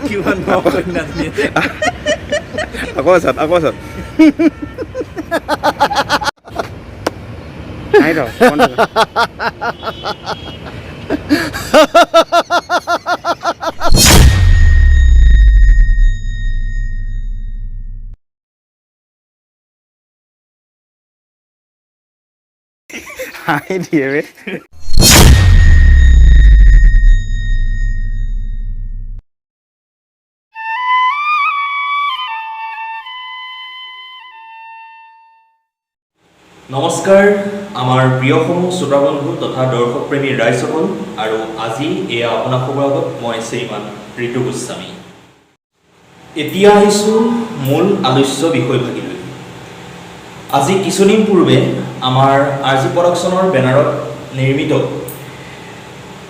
কিমান নকন্যা তুমি আকৌ আছাত নাই ৰ হাঁহি দিয়ে বে নমস্কাৰ আমাৰ প্ৰিয়সমূহ শ্ৰোতা বন্ধু তথা দৰ্শক প্ৰেমী ৰাইজসকল আৰু আজি এয়া আপোনালোকৰ আগত মই শ্ৰীমান ঋতু গোস্বামী এতিয়া আহিছোঁ মূল আলোচ্য বিষয়ভাগিলৈ আজি কিছুদিন পূৰ্বে আমাৰ আৰজি প্ৰডাকশ্যনৰ বেনাৰত নিৰ্মিত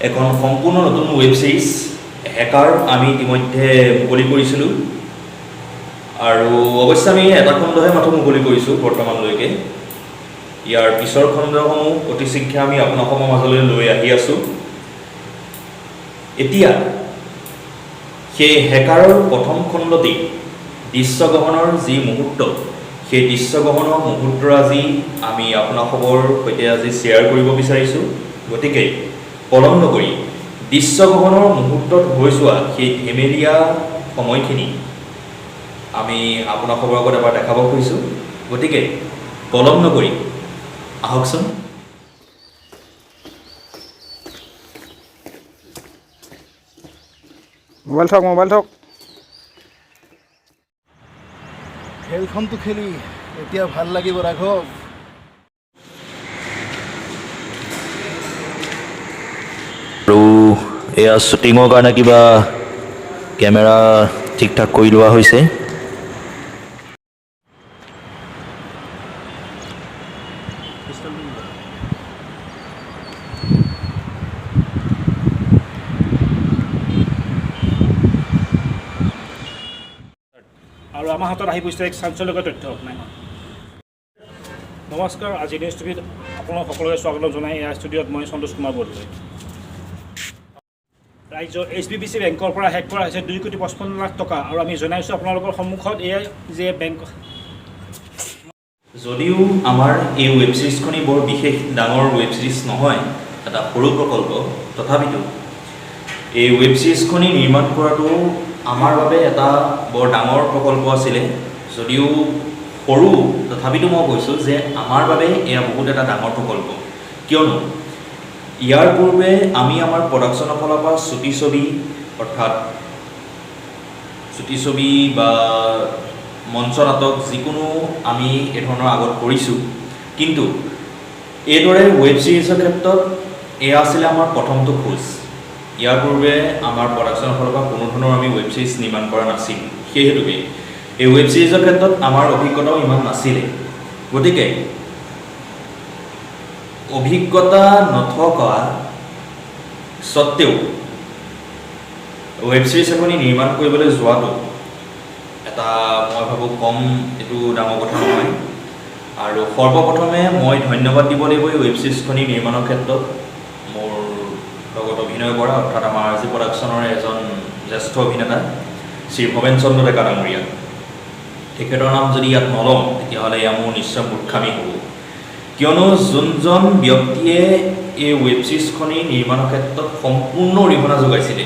এখন সম্পূৰ্ণ নতুন ৱেব ছিৰিজ হেকাৰ আমি ইতিমধ্যে মুকলি কৰিছিলোঁ আৰু অৱশ্যে আমি এটা খণ্ডহে মাথো মুকলি কৰিছোঁ বৰ্তমানলৈকে ইয়াৰ পিছৰ খণ্ডসমূহ অতি শীঘ্ৰে আমি আপোনালোকৰ মাজলৈ লৈ আহি আছোঁ এতিয়া সেই হেকাৰৰ প্ৰথম খণ্ডতেই দৃশ্যগ্ৰহণৰ যি মুহূৰ্ত সেই দৃশ্যগ্ৰহণৰ মুহূৰ্ত আজি আমি আপোনালোকৰ সৈতে আজি শ্বেয়াৰ কৰিব বিচাৰিছোঁ গতিকে পলম নকৰি দৃশ্যগ্ৰহণৰ মুহূৰ্তত হৈ যোৱা সেই ধেমেলীয়া সময়খিনি আমি আপোনালোকৰ আগত এবাৰ দেখাব খুজিছোঁ গতিকে পলম নকৰি আহকচোন মোবাইল থওক খেলখনটো খেলি এতিয়া ভাল লাগিব ৰাঘৱ আৰু এয়া শ্বুটিঙৰ কাৰণে কিবা কেমেৰা ঠিক ঠাক কৰি লোৱা হৈছে আৰু আমাৰ হাতত আহি পৰিছে এক চাঞ্চল্যকৰ তথ্য নমস্কাৰ আজি নিউজ টিভিত আপোনালোক সকলোকে স্বাগতম জনাই এয়া ষ্টুডিঅ'ত মই সন্তোষ কুমাৰ বৰদলৈ ৰাজ্যৰ HSBC বেংকৰ পৰা হেক কৰা হৈছে 2,55,00,000 টকা আৰু আমি জনাইছোঁ আপোনালোকৰ সন্মুখত এয়াই যে বেংক যদিও আমাৰ এই ৱেব ছিৰিজখনি বৰ বিশেষ ডাঙৰ ৱেব ছিৰিজ নহয় এটা সৰু প্ৰকল্প তথাপিতো এই ৱেব ছিৰিজখনি নিৰ্মাণ কৰাটো আমাৰ বাবে এটা বৰ ডাঙৰ প্ৰকল্প আছিলে যদিও সৰু তথাপিতো মই কৈছোঁ যে আমাৰ বাবে এয়া বহুত এটা ডাঙৰ প্ৰকল্প কিয়নো ইয়াৰ পূৰ্বে আমি আমাৰ প্ৰডাকশ্যনৰ ফালৰ পৰা চুটি ছবি অৰ্থাৎ চুটি ছবি বা মঞ্চ নাটক যিকোনো আমি এই ধৰণৰ আগত কৰিছোঁ কিন্তু এইদৰে ৱেব ছিৰিজৰ ক্ষেত্ৰত এয়া আছিলে আমাৰ প্ৰথমটো খোজ ইয়াৰ পূৰ্বে আমাৰ প্ৰডাকশ্যনৰ ফালৰ পৰা কোনো ধৰণৰ আমি ৱেব ছিৰিজ নিৰ্মাণ কৰা নাছিল সেই হেতুকে এই ৱেব ছিৰিজৰ ক্ষেত্ৰত আমাৰ অভিজ্ঞতাও ইমান নাছিলে গতিকে অভিজ্ঞতা নথকা স্বত্তেও ৱেব ছিৰিজ এখনি নিৰ্মাণ কৰিবলৈ যোৱাটো এটা মই ভাবোঁ কম এইটো ডাঙৰ কথা নহয় আৰু সৰ্বপ্ৰথমে মই ধন্যবাদ দিব লাগিব এই ৱেব ছিৰিজখনি নিৰ্মাণৰ ক্ষেত্ৰত মোৰ লগত অভিনয় কৰা অৰ্থাৎ আমাৰ আৰজি প্ৰডাকশ্যনৰ এজন জ্যেষ্ঠ অভিনেতা শ্ৰী ভৱেন চন্দ্ৰ ডেকা ডাঙৰীয়া তেখেতৰ নাম যদি ইয়াত নলওঁ তেতিয়াহ'লে এয়া মোৰ নিশ্চয় মূৰ্খামি হ'ব কিয়নো যোনজন ব্যক্তিয়ে এই ৱেব ছিৰিজখনি নিৰ্মাণৰ ক্ষেত্ৰত সম্পূৰ্ণ অৰিহণা যোগাইছিলে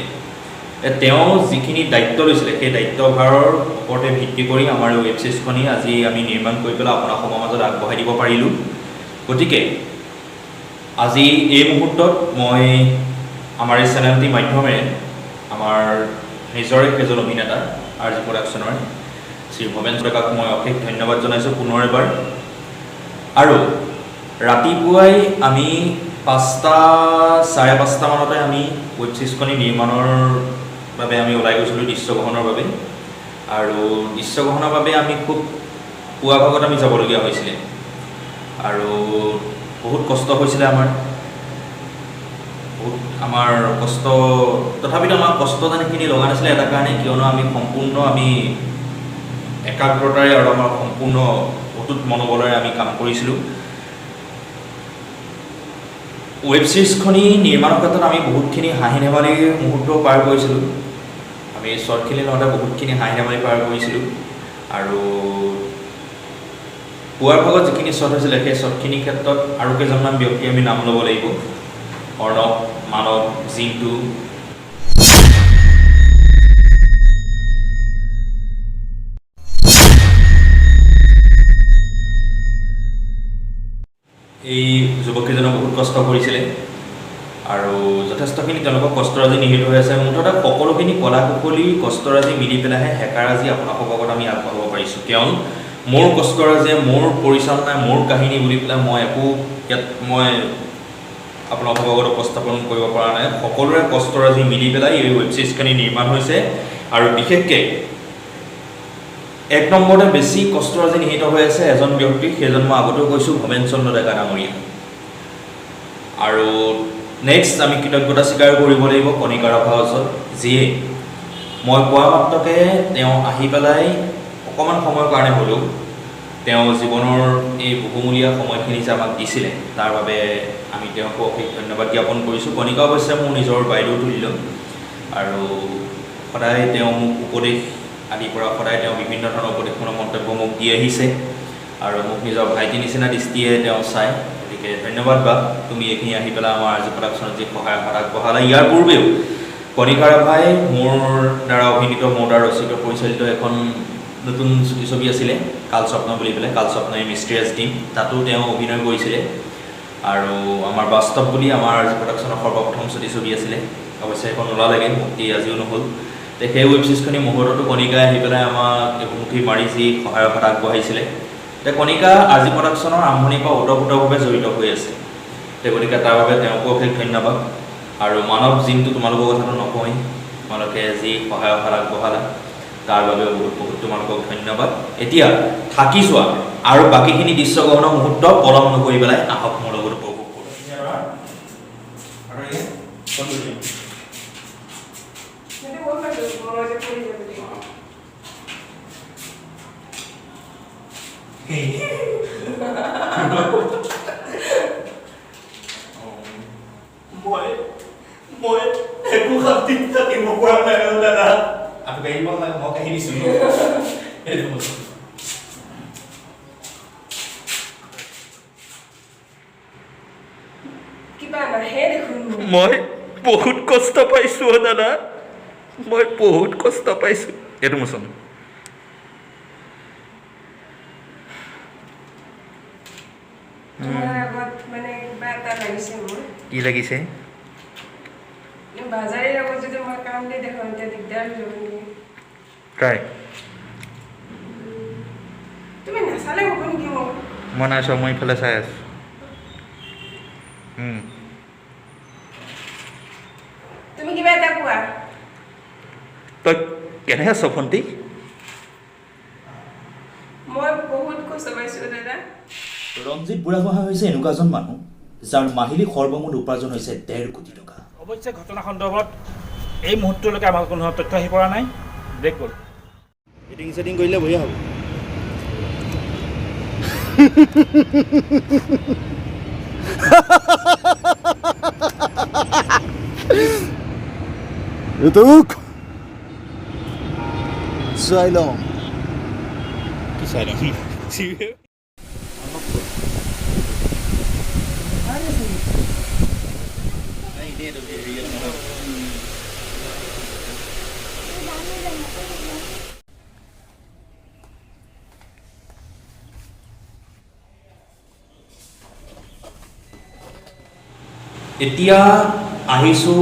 তেওঁ যিখিনি দায়িত্ব লৈছিলে সেই দায়িত্বভাৰৰ ওপৰতে ভিত্তি কৰি আমাৰ এই ৱেব ছিৰিজখনি আজি আমি নিৰ্মাণ কৰি পেলাই আপোনালোকৰ মাজত আগবঢ়াই দিব পাৰিলোঁ গতিকে আজি এই মুহূৰ্তত মই আমাৰ এই চেনেলটিৰ মাধ্যমেৰে আমাৰ নিজৰে এজন অভিনেতা আৰজি প্ৰডাকশ্যনৰ শ্ৰী ভৱেন ডেকাক মই অশেষ ধন্যবাদ জনাইছোঁ পুনৰ এবাৰ আৰু ৰাতিপুৱাই আমি 5:30 মানতে আমি ৱেব ছিৰিজখনি নিৰ্মাণৰ বাবে আমি ওলাই গৈছিলোঁ দৃশ্যগ্ৰহণৰ বাবে আৰু দৃশ্যগ্ৰহণৰ বাবে আমি খুব পুৱা ভাগত আমি যাবলগীয়া হৈছিলে আৰু বহুত কষ্ট হৈছিলে আমাৰ কষ্ট তথাপিতো আমাৰ কষ্ট যেনেখিনি লগা নাছিলে এটা কাৰণে কিয়নো আমি সম্পূৰ্ণ আমি একাগ্ৰতাৰে আৰু আমাৰ সম্পূৰ্ণ অটুট মনোবলেৰে আমি কাম কৰিছিলোঁ ৱেব ছিৰিজখনি নিৰ্মাণৰ ক্ষেত্ৰত আমি বহুতখিনি হাঁহি ধেমালিৰ মুহূৰ্ত পাৰ কৰিছিলোঁ আমি শ্বৰ্টখিনি লওঁতে বহুতখিনি হাঁহি ধেমালি পাৰ কৰিছিলোঁ আৰু পুৱাৰ ভাগত যিখিনি শ্বৰ্ট হৈছিলে সেই শ্বৰ্টখিনিৰ ক্ষেত্ৰত আৰু কেইজনমান ব্যক্তি আমি নাম ল'ব লাগিব অৰ্ণৱ মানৱ জিন্তু এই যুৱককেইজনে বহুত কষ্ট কৰিছিলে আৰু যথেষ্টখিনি তেওঁলোকৰ কষ্টৰাজি নিহিত হৈ আছে মুঠতে সকলোখিনি কলা কুশলীৰ কষ্টৰাজি মিলি পেলাইহে হেকাৰ আজি আপোনালোকৰ লগত আমি আগবঢ়াব পাৰিছোঁ কিয়নো মোৰ কষ্টৰাজিয়ে মোৰ পৰিচালনাই মোৰ কাহিনী বুলি পেলাই মই একো ইয়াত মই আপোনালোকৰ লগত উপস্থাপন কৰিব পৰা নাই সকলোৰে কষ্টৰাজি মিলি পেলাই এই ৱেব ছিৰিজখিনি নিৰ্মাণ হৈছে আৰু বিশেষকৈ এক নম্বৰতে বেছি কষ্টৰাজি নিহিত হৈ আছে এজন ব্যক্তি সেইজন মই আগতেও কৈছোঁ ভৱেন চন্দ্ৰ ডেকা ডাঙৰীয়া আৰু নেক্সট আমি কৃতজ্ঞতা স্বীকাৰ কৰিব লাগিব কণিকা ৰাভাৰ ওচৰত যিয়ে মই কোৱা মাত্ৰকে তেওঁ আহি পেলাই অকণমান সময়ৰ কাৰণে হ'লেও তেওঁ জীৱনৰ এই বহুমূলীয়া সময়খিনি যে আমাক দিছিলে তাৰ বাবে আমি তেওঁকো অশেষ ধন্যবাদ জ্ঞাপন কৰিছোঁ কণিকা অৱশ্যে মোৰ নিজৰ বাইদেউ তুল্য আৰু সদায় তেওঁ মোক উপদেশ আদিৰ পৰা সদায় তেওঁ বিভিন্ন ধৰণৰ উপদেশমূলক মন্তব্য মোক দি আহিছে আৰু মোক নিজৰ ভাইটি নিচিনা দৃষ্টিয়ে তেওঁ চায় গতিকে ধন্যবাদ বা তুমি এইখিনি আহি পেলাই আমাৰ আজি প্ৰডাকশ্যনত যি সহায় আগবঢ়ালা ইয়াৰ পূৰ্বেও কণিকা ৰাভাই মোৰ দ্বাৰা অভিনীত মোৰ দ্বাৰা ৰচিত পৰিচালিত এখন নতুন ছবি আছিলে কালস্বপ্ন বুলি পেলাই কালস্বপ্ন এই মিষ্ট্ৰিয়াছ টিম তাতো তেওঁ অভিনয় কৰিছিলে আৰু আমাৰ বাস্তৱ বুলি আমাৰ আজি প্ৰডাকশ্যনৰ সৰ্বপ্ৰথম ছবি আছিলে অৱশ্যে এখন ওলালেগৈ মুক্তি আজিও নহ'ল সেই ৱেব ছিৰিজখনি মুহূৰ্ততো কণিকাই আহি পেলাই আমাক মুঠি মাৰি যি সহায়ৰ হাত আগবঢ়াইছিলে কণিকা আজি প্ৰডাকশ্যনৰ আৰম্ভণিৰ পৰা ওতঃপ্ৰোতভাৱে জড়িত হৈ আছে গতিকে তাৰ বাবে তেওঁকো অশেষ ধন্যবাদ আৰু মানৱ জিন্তু তোমালোকৰ কথাটো নকওঁৱেই তোমালোকে যি সহায়ৰ হাত আগবঢ়ালা তাৰ বাবে বহুত বহুত তোমালোকক ধন্যবাদ এতিয়া থাকি যোৱা আৰু বাকীখিনি দৃশ্যগ্ৰহণৰ মুহূৰ্ত পলম নকৰি পেলাই আহক মোৰ লগত উপভোগ কৰোঁ মই একো শান্তি থাকিব পৰা নাই দাদা আপুনি আহিব মই কাহিনী শুনো মই বহুত কষ্ট পাইছোঁ দাদা মই বহুত কষ্ট পাইছোঁ এইটো মোচোন কি লাগিছে মই নাই চোৱা মই ইফালে চাই আছোঁ তই কেনেকৈ আছ ভণ্টি ৰঞ্জিত বুঢ়াগোহাঁই হৈছে এনেকুৱা এজন মানুহ যাৰ মাহিলী সৰ্বমুঠ উপাৰ্জন হৈছে 1.5 কোটি টকা অৱশ্যে ঘটনা সন্দৰ্ভত এই মুহূৰ্তলৈকে আমাৰ কোনো তথ্য আহি পৰা নাই ব্ৰেক গ'ল মিটিং চেটিং কৰিলে বঢ়িয়া হ'ব ঋতুক চাই লওঁ কি চাই লওঁ এতিয়া আহিছোঁ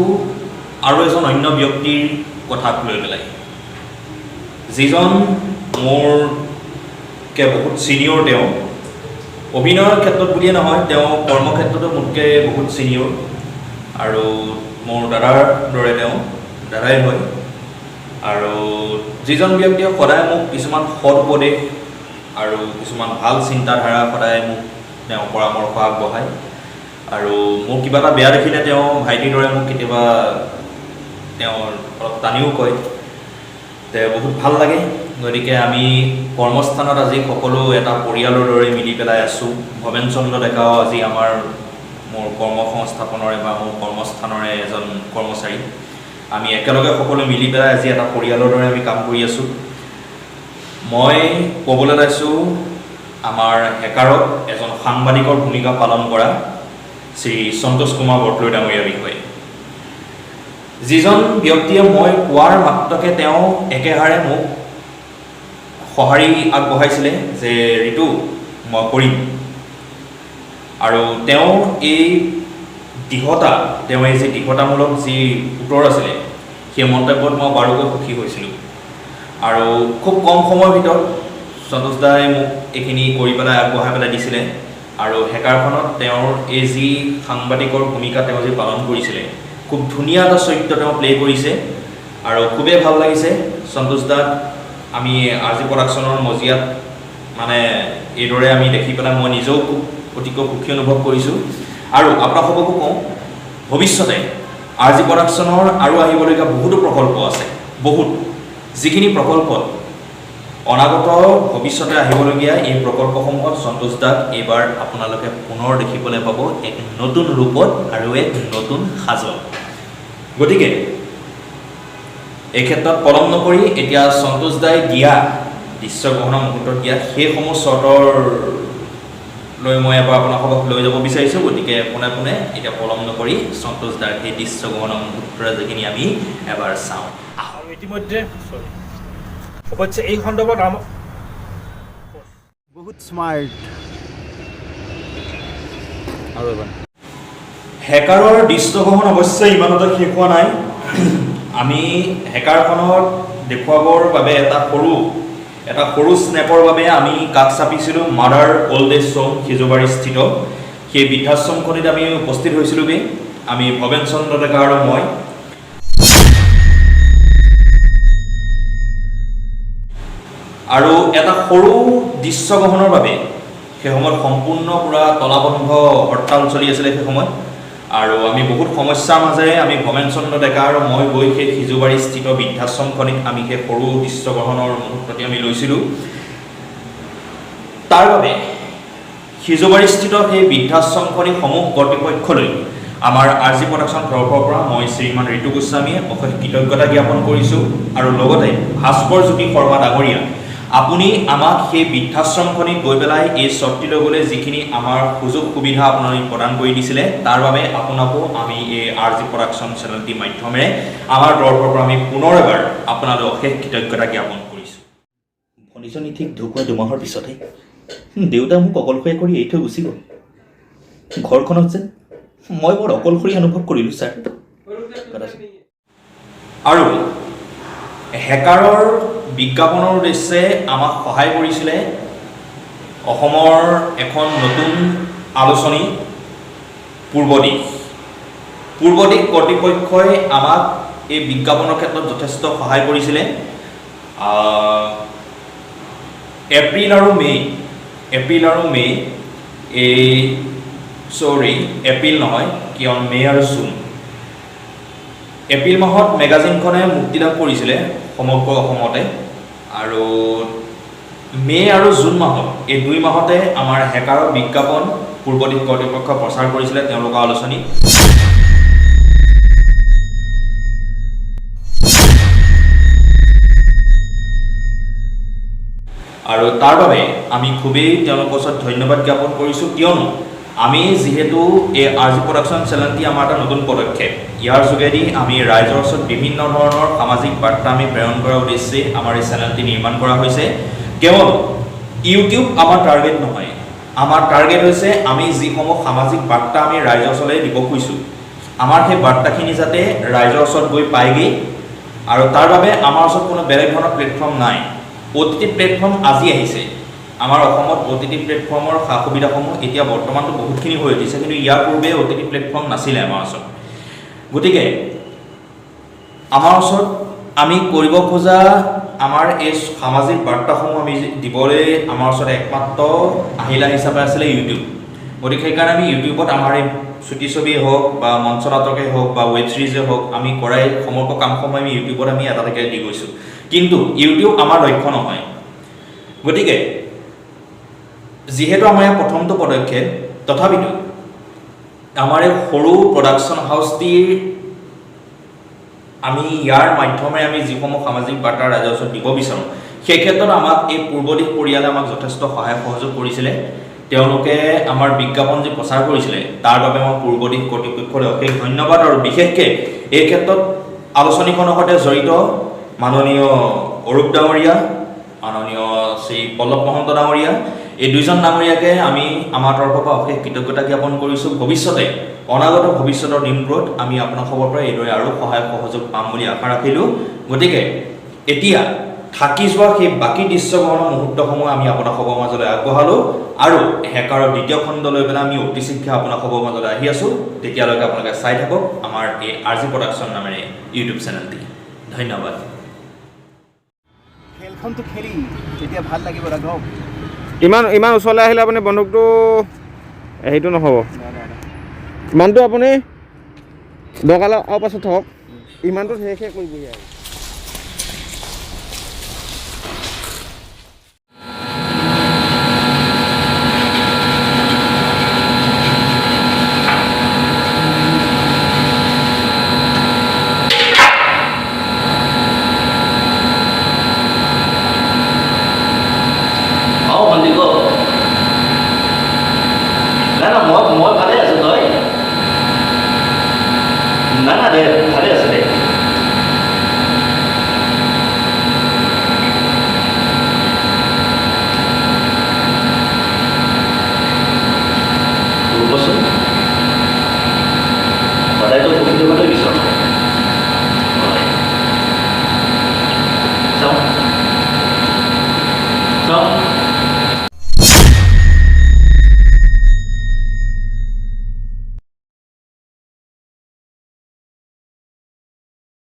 আৰু এজন অন্য ব্যক্তিৰ কথাক লৈ পেলাই যিজন মোৰকৈ বহুত ছিনিয়ৰ তেওঁ অভিনয়ৰ ক্ষেত্ৰত বুলিয়ে নহয় তেওঁ কৰ্মক্ষেত্ৰতো মোতকৈ বহুত ছিনিয়ৰ আৰু মোৰ দাদাৰ দৰে তেওঁ দাদাই হয় আৰু যিজন ব্যক্তিয়ে সদায় মোক কিছুমান সৎ উপদেশ আৰু কিছুমান ভাল চিন্তাধাৰা সদায় মোক তেওঁ পৰামৰ্শ আগবঢ়ায় আৰু মোৰ কিবা এটা বেয়া দেখিলে তেওঁ ভাইটিৰ দৰে মোক কেতিয়াবা তেওঁ অলপ টানিও কয় বহুত ভাল লাগে গতিকে আমি কৰ্মস্থানত আজি সকলো এটা পৰিয়ালৰ দৰে মিলি পেলাই আছোঁ ভৱেন চন্দ্ৰ ডেকাও আজি মোৰ কৰ্মসংস্থাপনৰে বা মোৰ কৰ্মস্থানৰে এজন কৰ্মচাৰী আমি একেলগে সকলো মিলি পেলাই আজি এটা পৰিয়ালৰ দৰে আমি কাম কৰি আছোঁ। মই ক'বলৈ লৈছোঁ আমাৰ হেকাৰত এজন সাংবাদিকৰ ভূমিকা পালন কৰা শ্ৰী সন্তোষ কুমাৰ বৰদলৈ ডাঙৰীয়াৰ বিষয়ে। যিজন ব্যক্তিয়ে মই কোৱাৰ মাত্ৰকে তেওঁ একেহাৰে মোক সঁহাৰি আগবঢ়াইছিলে যে ঋতু মই কৰিম, আৰু তেওঁ এই যি দৃঢ়তামূলক যি উত্তৰ আছিলে সেই মন্তব্যত মই বাৰুকৈ সুখী হৈছিলোঁ। আৰু খুব কম সময়ৰ ভিতৰত সন্তোষ দাই মোক এইখিনি কৰি পেলাই আগবঢ়াই পেলাই দিছিলে, আৰু হেকাৰখনত তেওঁৰ এই যি সাংবাদিকৰ ভূমিকা তেওঁ যি পালন কৰিছিলে খুব ধুনীয়া এটা চৰিত্ৰ তেওঁ প্লে' কৰিছে, আৰু খুবেই ভাল লাগিছে সন্তোষ দাক আমি আজি প্ৰডাকশ্যনৰ মজিয়াত মানে এইদৰে আমি দেখি পেলাই মই নিজেও খুব অতিকৈ সুখী অনুভৱ কৰিছোঁ। আৰু আপোনালোককো কওঁ, ভৱিষ্যতে আজি প্ৰডাকশ্যনৰ আৰু আহিবলগীয়া বহুতো প্ৰকল্প আছে, যিখিনি প্ৰকল্পত অনাগত ভৱিষ্যতে আহিবলগীয়া এই প্ৰকল্পসমূহত সন্তোষ দাক এইবাৰ আপোনালোকে পুনৰ দেখিবলৈ পাব এক নতুন ৰূপত আৰু এক নতুন সাজত। গতিকে এই ক্ষেত্ৰত পলম নকৰি এতিয়া সন্তোষ দাই দিয়া দৃশ্যগ্ৰহণৰ মুহূৰ্তত দিয়া সেইসমূহ চৰ্তৰ লৈ মই এবাৰ আপোনালোকক লৈ যাব বিচাৰিছোঁ। গতিকে পোনে পোনে এতিয়া পলম নকৰি সন্তোষ দাৰ সেই দৃশ্যগ্ৰহণৰ মুহূৰ্তৰে যিখিনি আমি এবাৰ চাওঁ। আৰু ইতিমধ্যে অৱশ্যে এই সন্দৰ্ভত বহুত স্মাৰ্ট। আৰু এবাৰ হেকাৰৰ দৃশ্যগ্ৰহণ অৱশ্যে ইমানতে শেষ হোৱা নাই। আমি হেকাৰখনত দেখুৱাবৰ বাবে এটা সৰু স্নেপৰ বাবে আমি কাষ চাপিছিলোঁ mother old age home Sijubari স্থিত সেই বৃদ্ধাশ্ৰমখনিত আমি উপস্থিত হৈছিলোঁগৈ, আমি ভৱেন চন্দ্ৰ ডেকা আৰু মই। আৰু এটা সৰু দৃশ্যগ্ৰহণৰ বাবে সেই সময়ত সম্পূৰ্ণ পূৰা তলাবন্ধ হৰতাল চলি আছিলে সেই সময়ত, আৰু আমি বহুত সমস্যাৰ মাজেৰে আমি ভৱেন চন্দ্ৰ ডেকা আৰু মই গৈ সেই সিজুবাৰী স্থিত বৃদ্ধাশ্ৰমখনিত আমি সেই সৰু দৃশ্যগ্ৰহণৰ মুহূৰ্তটি আমি লৈছিলোঁ। তাৰ বাবে সিজুবাৰী স্থিত সেই বৃদ্ধাশ্ৰমখনি সমূহ কৰ্তৃপক্ষলৈ আমাৰ RG প্ৰডাকশ্যন তৰফৰ পৰা মই শ্ৰীমান ঋতু গোস্বামীয়ে অশেষ কৃতজ্ঞতা জ্ঞাপন কৰিছোঁ। আৰু লগতে ভাস্কৰ জ্যোতি শৰ্মা ডাঙৰীয়া, আপুনি আমাক সেই বৃদ্ধাশ্ৰমখনিত গৈ পেলাই এই শ্বটটি ল'বলৈ যিখিনি আমাৰ সুযোগ সুবিধা আপোনালোকে প্ৰদান কৰি দিছিলে তাৰ বাবে আপোনাকো আমি এই RG প্ৰডাকশ্যন চেনেলটিৰ মাধ্যমেৰে আমাৰ তৰফৰ পৰা আমি পুনৰ এবাৰ আপোনালৈ অশেষ কৃতজ্ঞতা জ্ঞাপন কৰিছোঁ। ভনীজনী ঠিক ঢুকুৱা 2 মাহৰ পিছতে দেউতা মোক অকলশৰীয়া কৰি এৰি থৈ গুচি গ'ল। ঘৰখনত যে মই বৰ অকলশৰীয়া অনুভৱ কৰিলোঁ ছাৰ। আৰু হেকাৰৰ বিজ্ঞাপনৰ উদ্দেশ্যে আমাক সহায় কৰিছিলে অসমৰ এখন নতুন আলোচনী পূৰ্বদিশ কৰ্তৃপক্ষই আমাক এই বিজ্ঞাপনৰ ক্ষেত্ৰত যথেষ্ট সহায় কৰিছিলে। এপ্ৰিল আৰু মে এপ্ৰিল নহয় কিয়নো মে আৰু জুন, এপ্ৰিল মাহত মেগাজিনখনে মুক্তি লাভ কৰিছিলে সমগ্ৰ অসমতে, আৰু মে আৰু জুন মাহত এই 2 মাহতে আমাৰ হেকাৰৰ বিজ্ঞাপন পূৰ্বদিশ কৰ্তৃপক্ষই প্ৰচাৰ কৰিছিলে তেওঁলোকৰ আলোচনী। আৰু তাৰ বাবে আমি খুবেই তেওঁলোকৰ ওচৰত ধন্যবাদ জ্ঞাপন কৰিছোঁ, কিয়নো আমি যিহেতু এই RG প্ৰডাকশ্যন চেনেলটি আমাৰ এটা নতুন পদক্ষেপ, ইয়াৰ যোগেদি আমি ৰাইজৰ ওচৰত বিভিন্ন ধৰণৰ সামাজিক বাৰ্তা আমি প্ৰেৰণ কৰাৰ উদ্দেশ্যে আমাৰ এই চেনেলটি নিৰ্মাণ কৰা হৈছে। কেৱল ইউটিউব আমাৰ টাৰ্গেট নহয়, আমাৰ টাৰ্গেট হৈছে আমি যিসমূহ সামাজিক বাৰ্তা আমি ৰাইজৰ ওচৰলৈ দিব খুজিছোঁ আমাৰ সেই বাৰ্তাখিনি যাতে ৰাইজৰ ওচৰত গৈ পায়গৈ, আৰু তাৰ বাবে আমাৰ ওচৰত কোনো বেলেগ ধৰণৰ প্লেটফৰ্ম নাই। OTT প্লেটফৰ্ম আজি আহিছে, আমাৰ অসমত OTT প্লেটফৰ্মৰ সা সুবিধাসমূহ এতিয়া বৰ্তমানটো বহুতখিনি হৈ উঠিছে, কিন্তু ইয়াৰ পূৰ্বে OTT প্লেটফৰ্ম নাছিলে আমাৰ ওচৰত। গতিকে আমাৰ ওচৰত আমি কৰিব খোজা আমাৰ এই সামাজিক বাৰ্তাসমূহ আমি দিবলৈ আমাৰ ওচৰত একমাত্ৰ আহিলা হিচাপে আছিলে ইউটিউব। গতিকে সেইকাৰণে আমি ইউটিউবত আমাৰ এই চুটি ছবিয়ে হওক বা মঞ্চ নাটকেই হওক বা ৱেব ছিৰিজে হওক আমি কৰাই সমগ্ৰ কামসমূহ আমি ইউটিউবত আমি এটা এটাকৈ দি গৈছোঁ, কিন্তু ইউটিউব আমাৰ লক্ষ্য নহয়। গতিকে যিহেতু আমাৰ ইয়াৰ প্ৰথমটো পদক্ষেপ, তথাপিতো আমাৰ এই সৰু প্ৰডাকশ্যন হাউচটিৰ আমি ইয়াৰ মাধ্যমেৰে আমি যিসমূহ সামাজিক বাৰ্তা ৰাইজৰ ওচৰত দিব বিচাৰোঁ সেই ক্ষেত্ৰত আমাক এই পূৰ্বদিশ পৰিয়ালে আমাক যথেষ্ট সহায় সহযোগ কৰিছিলে তেওঁলোকে আমাৰ বিজ্ঞাপন যে প্ৰচাৰ কৰিছিলে তাৰ বাবে মই পূৰ্বদিশ কৰ্তৃপক্ষলৈ অশেষ ধন্যবাদ আৰু বিশেষকৈ এই ক্ষেত্ৰত আলোচনীখনৰ সৈতে জড়িত মাননীয় অৰূপ ডাঙৰীয়া মাননীয় শ্ৰী পল্লৱ মহন্ত ডাঙৰীয়া এই দুইজন ডাঙৰীয়াকে আমি আমাৰ তৰফৰ পৰা অশেষ কৃতজ্ঞতা জ্ঞাপন কৰিছোঁ ভৱিষ্যতে অনাগত ভৱিষ্যতৰ দিনবোৰত আমি আপোনালোকৰ পৰা এইদৰে আৰু সহায় সহযোগ পাম বুলি আশা ৰাখিলোঁ গতিকে এতিয়া থাকি যোৱা সেই বাকী দৃশ্যগ্ৰহণৰ মুহূৰ্তসমূহ আমি আপোনালোকৰ মাজলৈ আগবঢ়ালোঁ আৰু হেকাৰৰ দ্বিতীয় খণ্ড লৈ পেলাই আমি অতি শীঘ্ৰে আপোনালোকৰ মাজলৈ আহি আছোঁ তেতিয়ালৈকে আপোনালোকে চাই থাকক আমাৰ এই RG প্ৰডাকশ্যন নামেৰে ইউটিউব চেনেলটি ধন্যবাদ খেলখনতো খেলি এতিয়া ভাল লাগিব ৰাঘৱ ইমান ওচৰলৈ আহিলে আপুনি বন্দুকটো সেইটো নহ'ব ইমানটো আপুনি দৰকাৰ আৰু পাছত থওক ইমানটো শেষে কৰিবহি আৰু